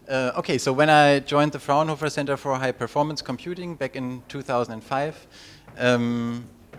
Okay, so when I joined the Fraunhofer Center for High Performance Computing back in 2005,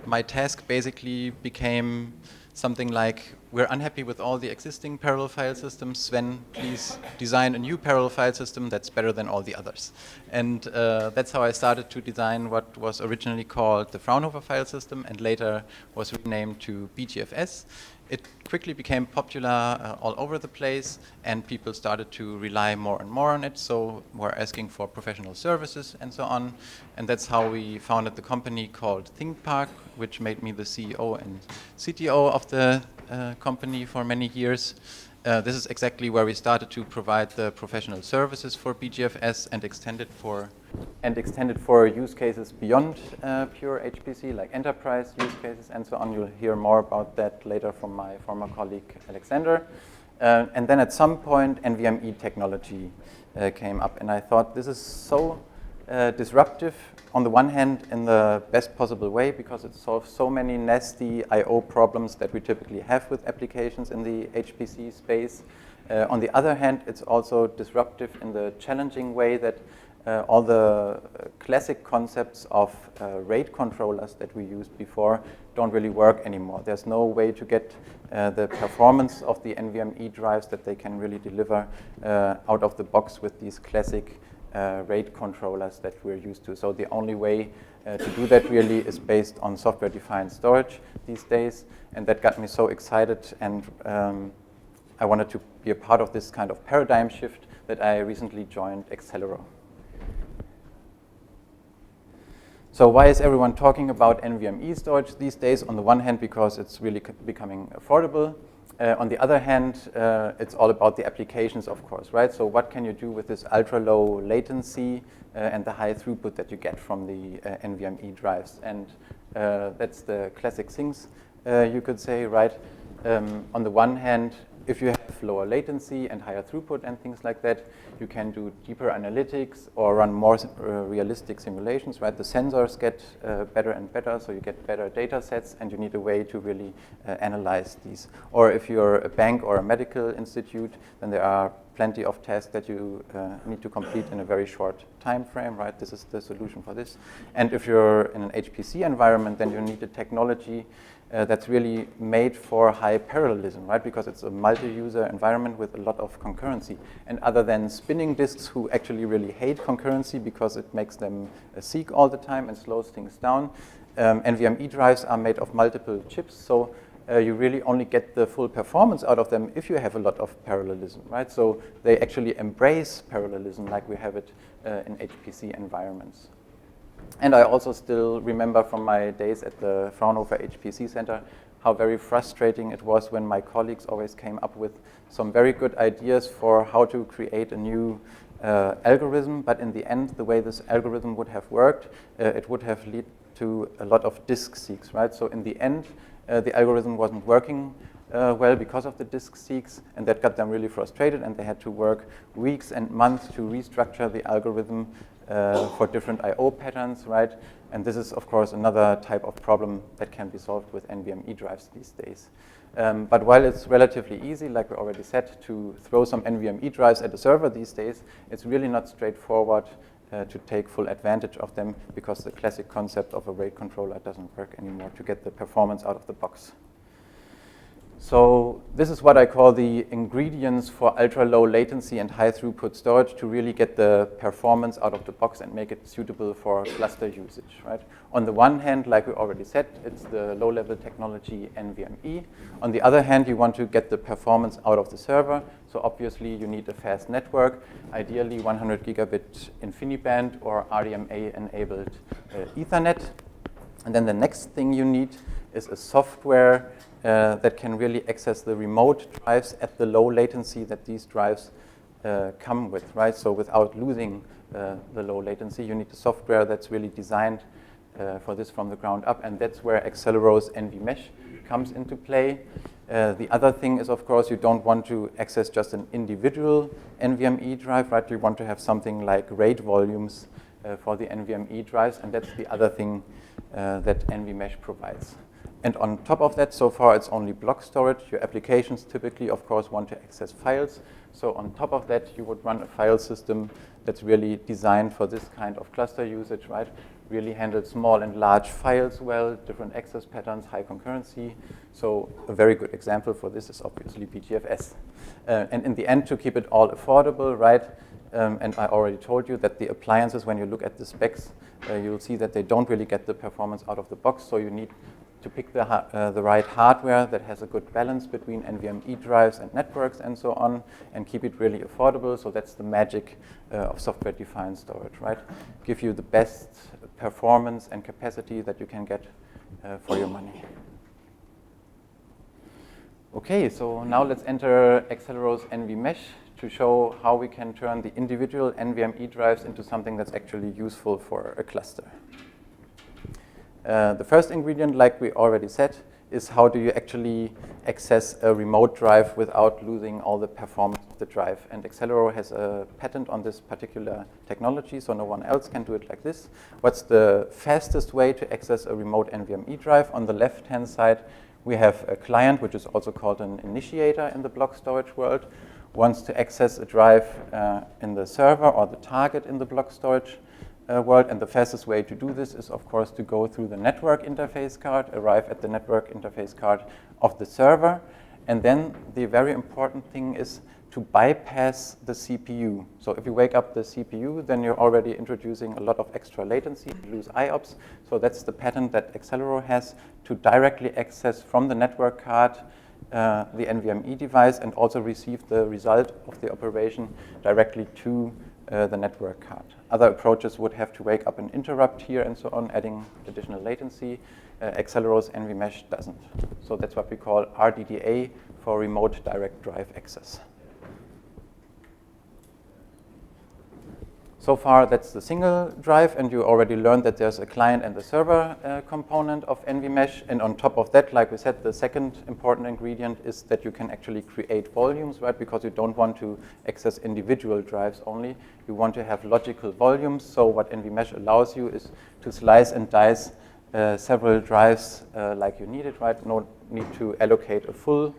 my task basically became something like, we're unhappy with all the existing parallel file systems. Sven, please design a new parallel file system that's better than all the others. And that's how I started to design what was originally called the Fraunhofer file system and later was renamed to BeeGFS. It quickly became popular all over the place, and people started to rely more and more on it, so we're asking for professional services and so on. And that's how we founded the company called ThinkPark, which made me the CEO and CTO of the company for many years. This is exactly where we started to provide the professional services for BeeGFS and extended for use cases beyond pure HPC, like enterprise use cases and so on. You'll hear more about that later from my former colleague, Alexander. And then at some point, NVMe technology came up, and I thought this is so disruptive on the one hand in the best possible way because it solves so many nasty I/O problems that we typically have with applications in the HPC space. On the other hand, it's also disruptive in the challenging way that all the classic concepts of RAID controllers that we used before don't really work anymore. There's no way to get the performance of the NVMe drives that they can really deliver out of the box with these classic RAID controllers that we're used to. So the only way to do that really is based on software-defined storage these days, and that got me so excited, and I wanted to be a part of this kind of paradigm shift that I recently joined Excelero. So why is everyone talking about NVMe storage these days? On the one hand, because it's really becoming affordable. On the other hand, it's all about the applications, of course, right? So what can you do with this ultra-low latency and the high throughput that you get from the NVMe drives? And that's the classic things, you could say, right? On the one hand, if you have lower latency and higher throughput and things like that, you can do deeper analytics or run more realistic simulations, right? The sensors get better and better, so you get better data sets, and you need a way to really analyze these. Or if you're a bank or a medical institute, then there are plenty of tasks that you need to complete in a very short time frame, right? This is the solution for this. And if you're in an HPC environment, then you need a technology that's really made for high parallelism, right? Because it's a multi-user environment with a lot of concurrency. And other than spinning disks who actually really hate concurrency because it makes them seek all the time and slows things down, NVMe drives are made of multiple chips, so you really only get the full performance out of them if you have a lot of parallelism, right? So they actually embrace parallelism like we have it in HPC environments. And I also still remember from my days at the Fraunhofer HPC Center how very frustrating it was when my colleagues always came up with some very good ideas for how to create a new algorithm, but in the end, the way this algorithm would have worked, it would have led to a lot of disk seeks, right? So in the end, the algorithm wasn't working well because of the disk seeks, and that got them really frustrated, and they had to work weeks and months to restructure the algorithm for different I/O patterns, right? And this is, of course, another type of problem that can be solved with NVMe drives these days. But while it's relatively easy, like we already said, to throw some NVMe drives at a server these days, it's really not straightforward to take full advantage of them because the classic concept of a RAID controller doesn't work anymore to get the performance out of the box. So this is what I call the ingredients for ultra-low latency and high throughput storage to really get the performance out of the box and make it suitable for cluster usage, right? On the one hand, like we already said, it's the low-level technology NVMe. On the other hand, you want to get the performance out of the server. So obviously, you need a fast network, ideally 100 gigabit InfiniBand or RDMA-enabled Ethernet. And then the next thing you need is a software that can really access the remote drives at the low latency that these drives come with, right? So without losing the low latency, you need a software that's really designed for this from the ground up, and that's where Excelero's NVMesh comes into play. The other thing is, of course, you don't want to access just an individual NVMe drive, right? You want to have something like RAID volumes for the NVMe drives, and that's the other thing that NVMesh provides. And on top of that, so far it's only block storage. Your applications typically, of course, want to access files. So on top of that, you would run a file system that's really designed for this kind of cluster usage, right? Really handles small and large files well, different access patterns, high concurrency. So a very good example for this is obviously BeeGFS. And in the end, to keep it all affordable, right? And I already told you that the appliances, when you look at the specs, you'll see that they don't really get the performance out of the box. So you need to pick the right hardware that has a good balance between NVMe drives and networks and so on, and keep it really affordable. So that's the magic of software-defined storage, right? Give you the best performance and capacity that you can get for your money. Okay, so now let's enter Excelero's NVMesh to show how we can turn the individual NVMe drives into something that's actually useful for a cluster. The first ingredient, like we already said, is how do you actually access a remote drive without losing all the performance of the drive. And Excelero has a patent on this particular technology, so no one else can do it like this. What's the fastest way to access a remote NVMe drive? On the left-hand side, we have a client, which is also called an initiator in the block storage world, wants to access a drive in the server or the target in the block storage world, and the fastest way to do this is, of course, to go through the network interface card, arrive at the network interface card of the server, and then the very important thing is to bypass the CPU. So if you wake up the CPU, then you're already introducing a lot of extra latency, you lose IOPS. So that's the patent that Excelero has to directly access from the network card the NVMe device and also receive the result of the operation directly to the network card. Other approaches would have to wake up an interrupt here and so on, adding additional latency. Excelero's NVMesh doesn't. So that's what we call RDDA for remote direct drive access. So far, that's the single drive, and you already learned that there's a client and the server component of NVMesh. And on top of that, like we said, the second important ingredient is that you can actually create volumes, right? Because you don't want to access individual drives only. You want to have logical volumes. So what NVMesh allows you is to slice and dice several drives like you need it, right? No need to allocate a full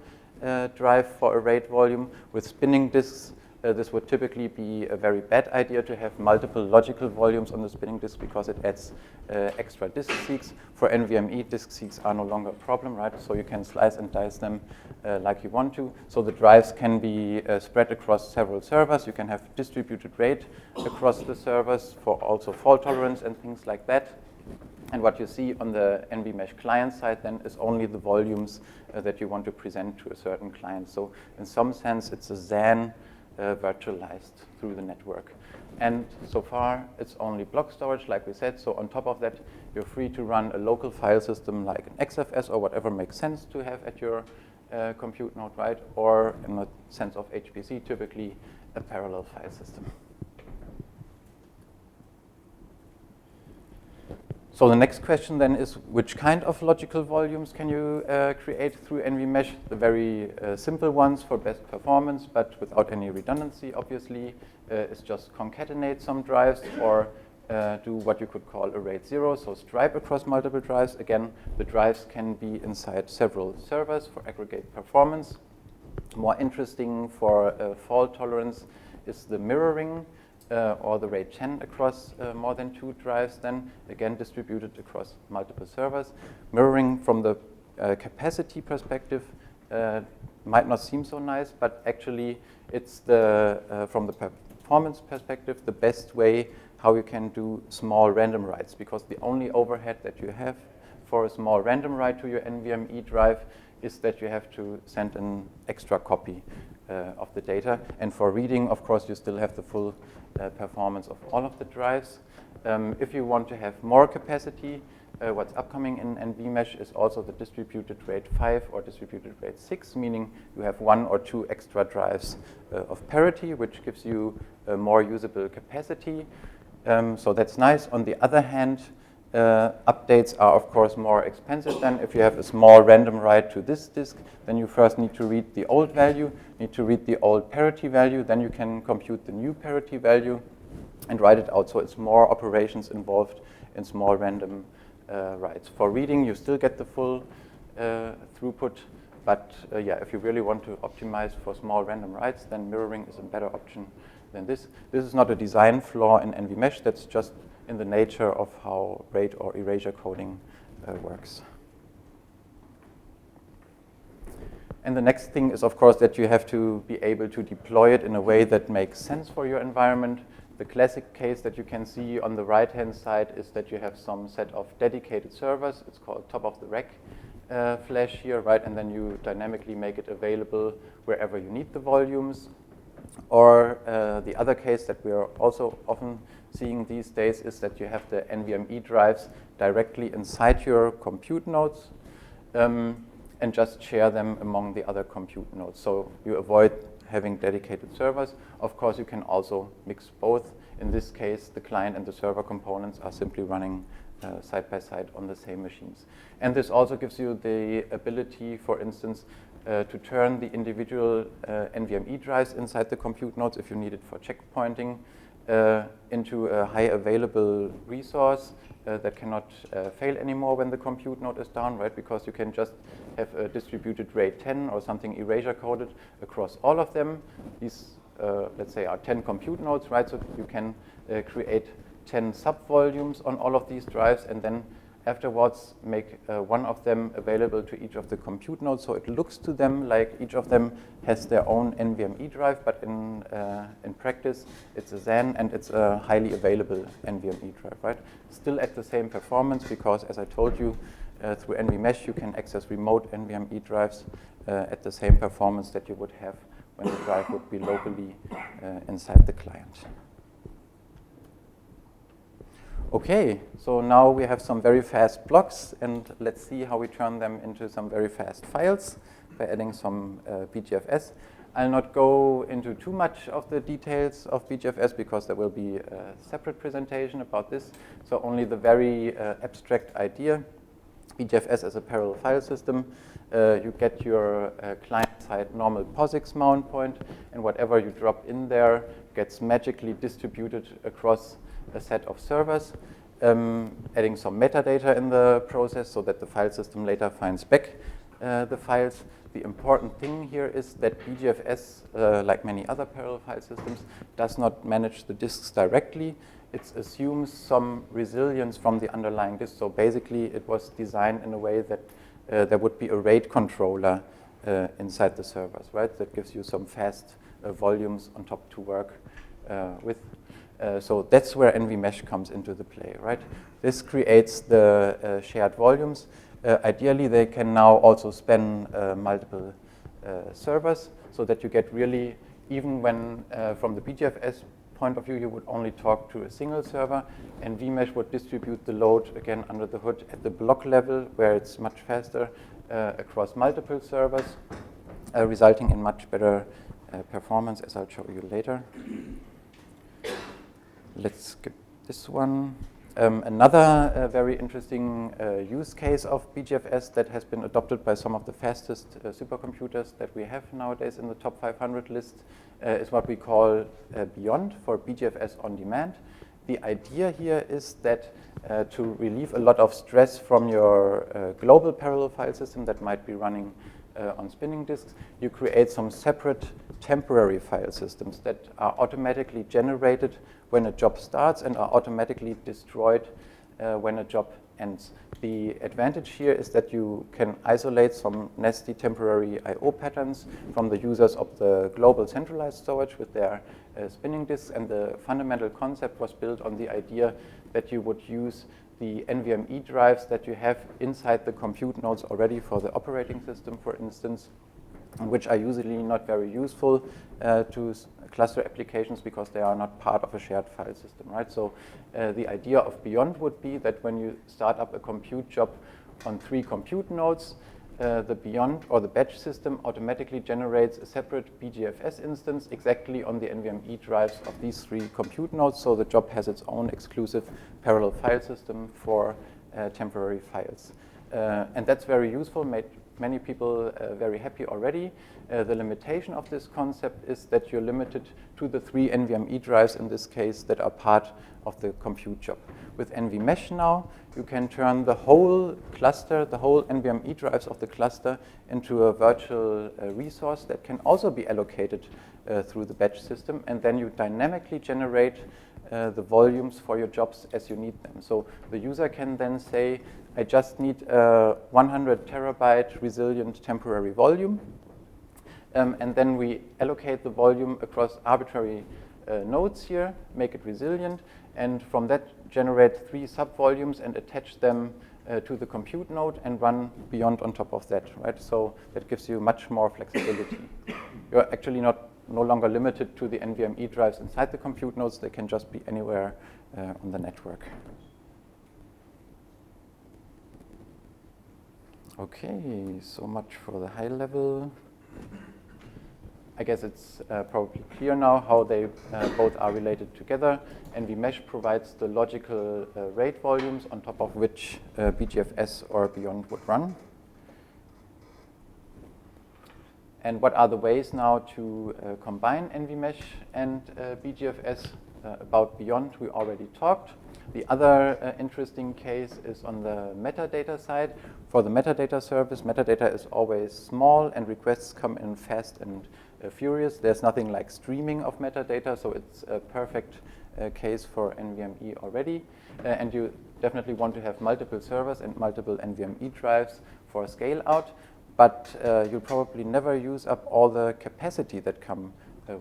drive for a RAID volume. With spinning disks, this would typically be a very bad idea to have multiple logical volumes on the spinning disk because it adds extra disk seeks. For NVMe, disk seeks are no longer a problem, right? So you can slice and dice them like you want to. So the drives can be spread across several servers. You can have distributed RAID across the servers for also fault tolerance and things like that. And what you see on the NVMesh client side then is only the volumes that you want to present to a certain client. So in some sense, it's a ZAN virtualized through the network. And so far, it's only block storage, like we said. So on top of that, you're free to run a local file system like an XFS or whatever makes sense to have at your compute node, right? Or in the sense of HPC, typically a parallel file system. So the next question then is, which kind of logical volumes can you create through NVMesh? The very simple ones for best performance, but without any redundancy, obviously, is just concatenate some drives or do what you could call a RAID 0, so stripe across multiple drives. Again, the drives can be inside several servers for aggregate performance. More interesting for fault tolerance is the mirroring. Or the RAID 10 across more than 2 drives, then again distributed across multiple servers. Mirroring from the capacity perspective might not seem so nice, but actually it's from the performance perspective the best way how you can do small random writes, because the only overhead that you have for a small random write to your NVMe drive is that you have to send an extra copy of the data. And for reading, of course, you still have the full performance of all of the drives. If you want to have more capacity, what's upcoming in NVMesh is also the distributed RAID 5 or distributed RAID 6, meaning you have 1 or 2 extra drives of parity, which gives you more usable capacity. So that's nice. On the other hand, updates are, of course, more expensive than if you have a small random write to this disk. Then you first need to read the old value, need to read the old parity value, then you can compute the new parity value and write it out. So it's more operations involved in small random writes. For reading, you still get the full throughput. But yeah, if you really want to optimize for small random writes, then mirroring is a better option than this. This is not a design flaw in NVMesh. That's just in the nature of how RAID or erasure coding works. And the next thing is, of course, that you have to be able to deploy it in a way that makes sense for your environment. The classic case that you can see on the right-hand side is that you have some set of dedicated servers. It's called top-of-the-rack flash here, right? And then you dynamically make it available wherever you need the volumes. Or the other case that we are also often seeing these days is that you have the NVMe drives directly inside your compute nodes. And just share them among the other compute nodes. So you avoid having dedicated servers. Of course, you can also mix both. In this case, the client and the server components are simply running side by side on the same machines. And this also gives you the ability, for instance, to turn the individual NVMe drives inside the compute nodes, if you need it for checkpointing, into a high available resource that cannot fail anymore when the compute node is down, right? Because you can just have a distributed RAID 10 or something erasure coded across all of them. These, let's say, are 10 compute nodes, right? So you can create 10 sub-volumes on all of these drives and then afterwards make one of them available to each of the compute nodes. So it looks to them like each of them has their own NVMe drive, but in practice, it's a ZAN and it's a highly available NVMe drive, right? Still at the same performance because, as I told you, through NVMesh, you can access remote NVMe drives at the same performance that you would have when the drive would be locally inside the client. Okay, so now we have some very fast blocks, and let's see how we turn them into some very fast files by adding some BeeGFS. I'll not go into too much of the details of BeeGFS because there will be a separate presentation about this. So only the very abstract idea. BeeGFS as a parallel file system. You get your client-side normal POSIX mount point, and whatever you drop in there gets magically distributed across a set of servers, adding some metadata in the process so that the file system later finds back the files. The important thing here is that BeeGFS, like many other parallel file systems, does not manage the disks directly. It assumes some resilience from the underlying disk. So basically, it was designed in a way that there would be a RAID controller inside the servers, right? That gives you some fast volumes on top to work with. So that's where NVMesh comes into the play, right? This creates the shared volumes. Ideally, they can now also span multiple servers so that you get really, even when from the BeeGFS point of view, you would only talk to a single server, and NVMesh would distribute the load again under the hood at the block level where it's much faster across multiple servers, resulting in much better performance, as I'll show you later. Let's skip this one. Another very interesting use case of BeeGFS that has been adopted by some of the fastest supercomputers that we have nowadays in the top 500 list is what we call Beyond, for BeeGFS on demand. The idea here is that to relieve a lot of stress from your global parallel file system that might be running on spinning disks, you create some separate temporary file systems that are automatically generated when a job starts and are automatically destroyed when a job ends. The advantage here is that you can isolate some nasty temporary I/O patterns from the users of the global centralized storage with their spinning disks, and the fundamental concept was built on the idea that you would use the NVMe drives that you have inside the compute nodes already for the operating system, for instance, which are usually not very useful to cluster applications because they are not part of a shared file system, right? So the idea of Beyond would be that when you start up a compute job on 3 compute nodes, the Beyond or the batch system automatically generates a separate BeeGFS instance exactly on the NVMe drives of these 3 compute nodes, so the job has its own exclusive parallel file system for temporary files. And that's very useful, made many people very happy already. The limitation of this concept is that you're limited to the 3 NVMe drives in this case that are part of the compute job. With NVMesh now, you can turn the whole cluster, the whole NVMe drives of the cluster into a virtual resource that can also be allocated through the batch system, and then you dynamically generate the volumes for your jobs as you need them. So the user can then say, I just need a 100 terabyte resilient temporary volume, and then we allocate the volume across arbitrary nodes here, make it resilient, and from that generate 3 subvolumes and attach them to the compute node and run beyond on top of that, right? So that gives you much more flexibility. You're actually no longer limited to the NVMe drives inside the compute nodes. They can just be anywhere on the network. Okay, so much for the high level. I guess it's probably clear now how they both are related together. NVMesh provides the logical RAID volumes on top of which BeeGFS or beyond would run. And what are the ways now to combine NVMesh and BeeGFS? About beyond, we already talked. The other interesting case is on the metadata side. For the metadata service, metadata is always small and requests come in fast and furious. There's nothing like streaming of metadata, so it's a perfect case for NVMe already. And you definitely want to have multiple servers and multiple NVMe drives for scale out, but you'll probably never use up all the capacity that come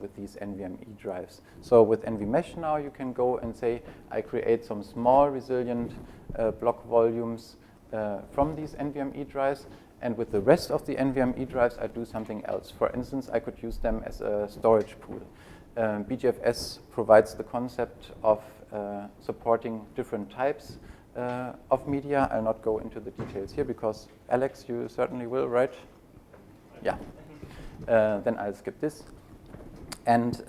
with these NVMe drives. So with NVMesh now, you can go and say, I create some small resilient block volumes from these NVMe drives, and with the rest of the NVMe drives, I do something else. For instance, I could use them as a storage pool. BeeGFS provides the concept of supporting different types of media. I'll not go into the details here because Alex, you certainly will, right? Yeah. Then I'll skip this. And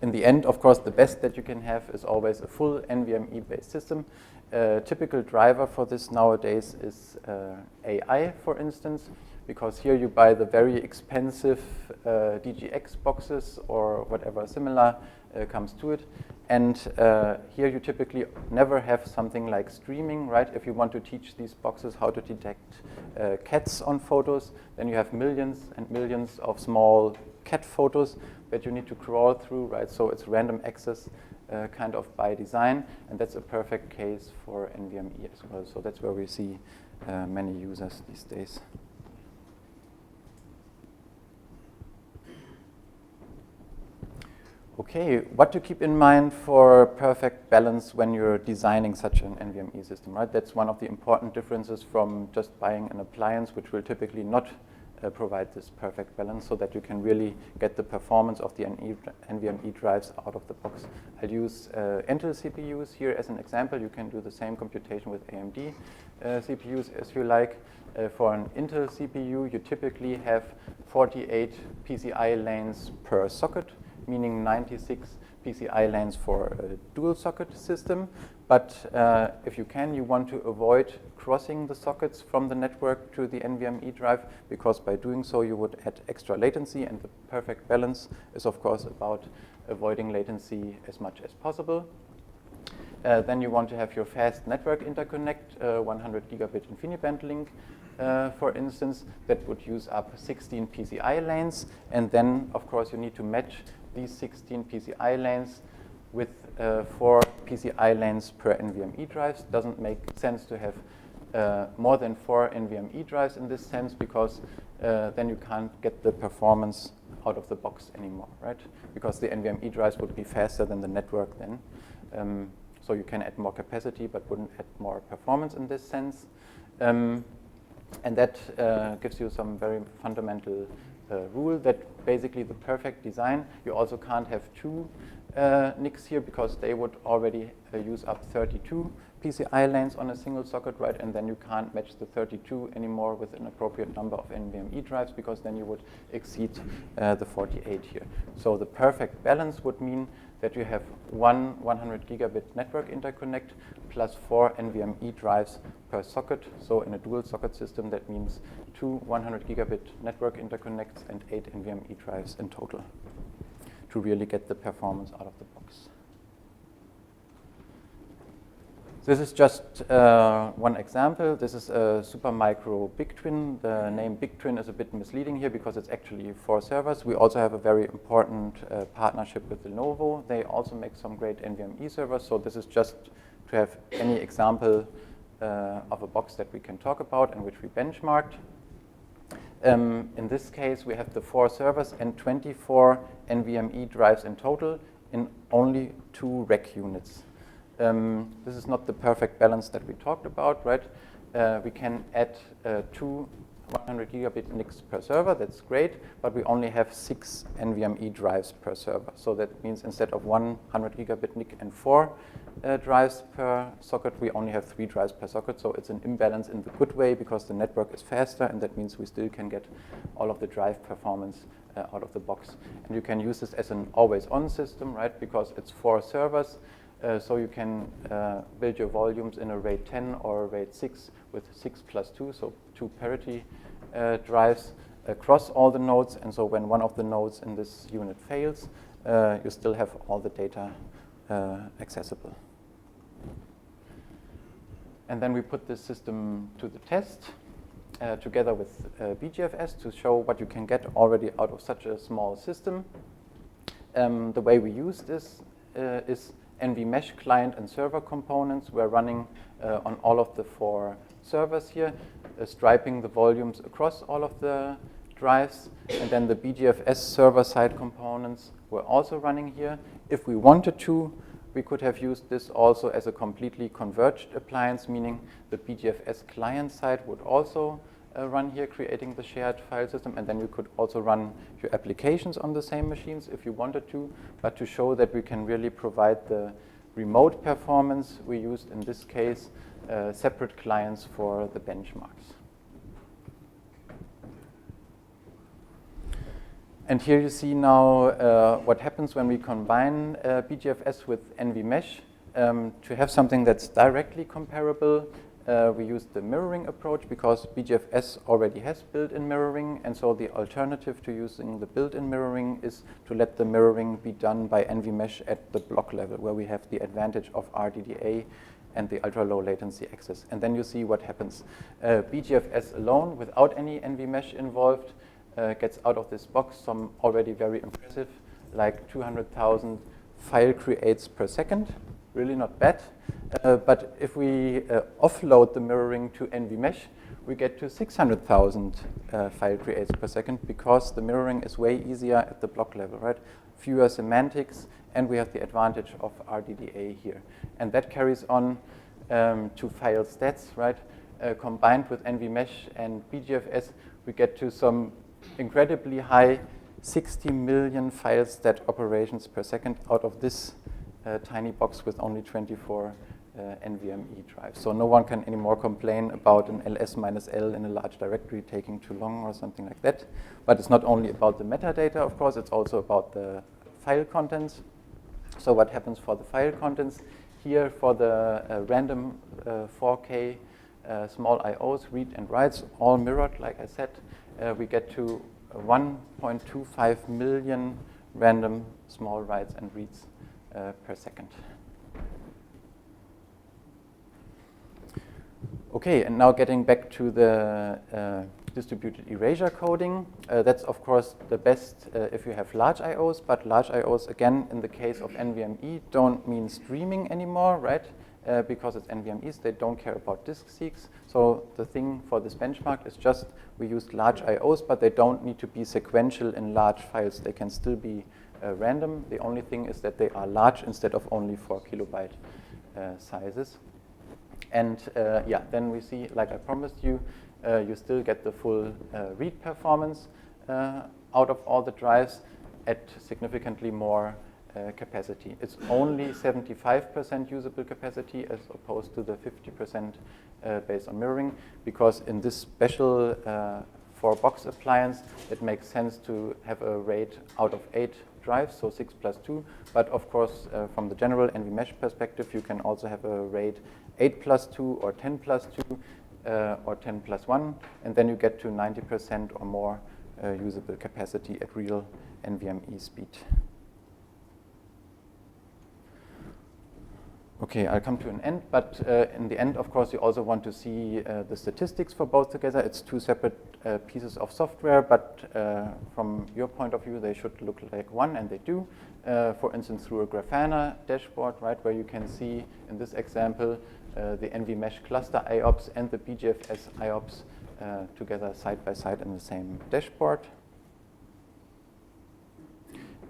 in the end, of course, the best that you can have is always a full NVMe-based system. Typical driver for this nowadays is AI, for instance, because here you buy the very expensive DGX boxes or whatever similar comes to it. And here you typically never have something like streaming, right? If you want to teach these boxes how to detect cats on photos, then you have millions and millions of small cat photos that you need to crawl through, right? So it's random access kind of by design, and that's a perfect case for NVMe as well. So that's where we see many users these days. Okay, what to keep in mind for perfect balance when you're designing such an NVMe system, right? That's one of the important differences from just buying an appliance, which will typically not provide this perfect balance, so that you can really get the performance of the NVMe drives out of the box. I'll use Intel CPUs here as an example. You can do the same computation with AMD CPUs as you like. For an Intel CPU, you typically have 48 PCI lanes per socket, meaning 96 PCI lanes for a dual socket system. But if you can, you want to avoid crossing the sockets from the network to the NVMe drive, because by doing so you would add extra latency, and the perfect balance is of course about avoiding latency as much as possible. Then you want to have your fast network interconnect, 100 gigabit InfiniBand link, for instance, that would use up 16 PCI lanes, and then of course you need to match these 16 PCI lanes with 4 PCI lanes per NVMe drives. Doesn't make sense to have more than 4 NVMe drives in this sense, because then you can't get the performance out of the box anymore, right? Because the NVMe drives would be faster than the network then. So you can add more capacity, but wouldn't add more performance in this sense. And that gives you some very fundamental rule that basically the perfect design, you also can't have 2 NICs here, because they would already use up 32 PCI lanes on a single socket, right? And then you can't match the 32 anymore with an appropriate number of NVMe drives, because then you would exceed the 48 here. So the perfect balance would mean that you have one 100 gigabit network interconnect plus 4 NVMe drives per socket. So in a dual socket system, that means 2 100 gigabit network interconnects and 8 NVMe drives in total to really get the performance out of the box. This is just one example. This is a Supermicro BigTwin. The name BigTwin is a bit misleading here because it's actually 4 servers. We also have a very important partnership with Lenovo. They also make some great NVMe servers. So this is just to have any example of a box that we can talk about and which we benchmarked. In this case, we have the 4 servers and 24 NVMe drives in total in only 2 rack units. This is not the perfect balance that we talked about, right? We can add 2 100 gigabit NICs per server, that's great, but we only have 6 NVMe drives per server. So that means instead of 100 gigabit NIC and 4 drives per socket, we only have 3 drives per socket. So it's an imbalance in the good way because the network is faster, and that means we still can get all of the drive performance out of the box. And you can use this as an always-on system, right? Because it's 4 servers. So you can build your volumes in a RAID 10 or a RAID 6 with 6 plus 2, so 2 parity drives across all the nodes. And so when one of the nodes in this unit fails, you still have all the data accessible. And then we put this system to the test together with BeeGFS to show what you can get already out of such a small system. The way we use this is NVMesh client and server components. We're running on all of the 4 servers here, striping the volumes across all of the drives. And then the BeeGFS server-side components were also running here. If we wanted to, we could have used this also as a completely converged appliance, meaning the BeeGFS client side would also run here, creating the shared file system, and then you could also run your applications on the same machines if you wanted to. But to show that we can really provide the remote performance, we used in this case separate clients for the benchmarks. And here you see now what happens when we combine BeeGFS with NVMesh. To have something that's directly comparable, we used the mirroring approach because BeeGFS already has built-in mirroring, and so the alternative to using the built-in mirroring is to let the mirroring be done by NVMesh at the block level, where we have the advantage of RDDA and the ultra-low latency access. And then you see what happens. BeeGFS alone, without any NVMesh involved, gets out of this box some already very impressive, like 200,000 file creates per second. Really not bad. But if we offload the mirroring to NVMesh, we get to 600,000 file creates per second because the mirroring is way easier at the block level, right? Fewer semantics, and we have the advantage of RDDA here. And that carries on to file stats, right? Combined with NVMesh and BeeGFS, we get to some incredibly high 60 million file stat operations per second out of this tiny box with only 24 NVMe drives. So no one can anymore complain about an ls-l in a large directory taking too long or something like that. But it's not only about the metadata, of course, it's also about the file contents. So what happens for the file contents? Here for the random 4K small IOs, read and writes, all mirrored, like I said, we get to 1.25 million random small writes and reads per second. Okay, and now getting back to the distributed erasure coding. That's, of course, the best if you have large IOs, but large IOs, again, in the case of NVMe, don't mean streaming anymore, right? Because it's NVMe's, they don't care about disk seeks. So the thing for this benchmark is just we used large IOs, but they don't need to be sequential in large files. They can still be random. The only thing is that they are large instead of only 4 kilobyte sizes. And yeah, then we see, like I promised you, you still get the full read performance out of all the drives at significantly more capacity. It's only 75% usable capacity as opposed to the 50% based on mirroring, because in this special 4-box appliance, it makes sense to have a RAID out of 8 drives, so 6 plus 2. But of course, from the general NVMesh perspective, you can also have a RAID 8 plus 2 or 10 plus 2 or 10 plus 1, and then you get to 90% or more usable capacity at real NVMe speed. Okay, I'll come to an end, but in the end, of course, you also want to see the statistics for both together. It's two separate pieces of software, but from your point of view, they should look like one, and they do. For instance, through a Grafana dashboard, right, where you can see, in this example, the NVMesh cluster IOPS and the BeeGFS IOPS together side by side in the same dashboard.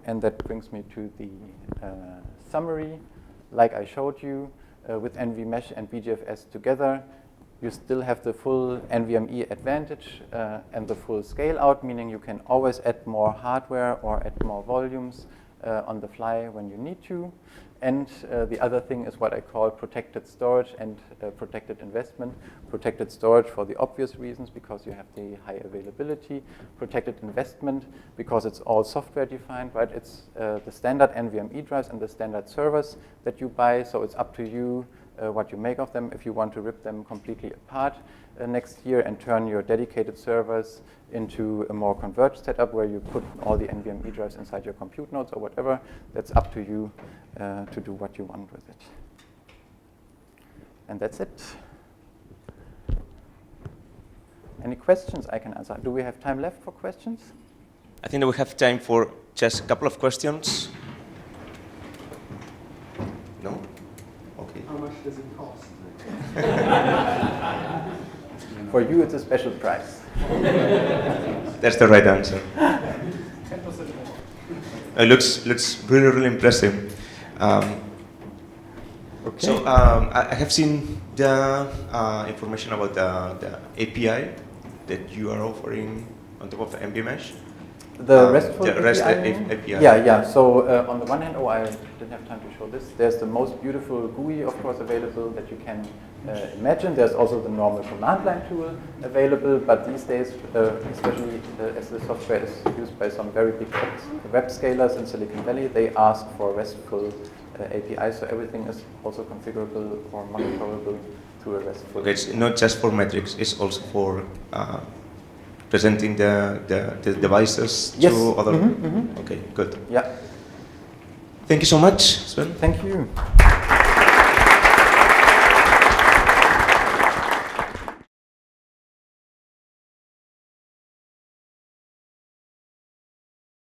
And that brings me to the summary. Like I showed you, with NVMesh and BeeGFS together, you still have the full NVMe advantage and the full scale out, meaning you can always add more hardware or add more volumes on the fly when you need to. And the other thing is what I call protected storage and protected investment. Protected storage for the obvious reasons, because you have the high availability. Protected investment, because it's all software defined, right? It's the standard NVMe drives and the standard servers that you buy, so it's up to you what you make of them. If you want to rip them completely apart next year and turn your dedicated servers into a more converged setup where you put all the NVMe drives inside your compute nodes or whatever, that's up to you to do what you want with it. And that's it. Any questions I can answer? Do we have time left for questions? I think that we have time for just a couple of questions. No? Okay. How much does it cost? For you, it's a special price. That's the right answer. 10% more. It looks really, really impressive. Okay. So I have seen the information about the API that you are offering on top of the NVMesh. The RESTful the REST API? API. Yeah. So on the one hand, I didn't have time to show this. There's the most beautiful GUI, of course, available that you can imagine. There's also the normal command line tool available, but these days, especially as the software is used by some very big web scalers in Silicon Valley, they ask for RESTful API, so everything is also configurable or monitorable through a RESTful. Okay, it's not just for metrics, it's also for presenting the devices yes. to other. Mm-hmm, mm-hmm. Okay, good. Yeah. Thank you so much, Sven. Thank you.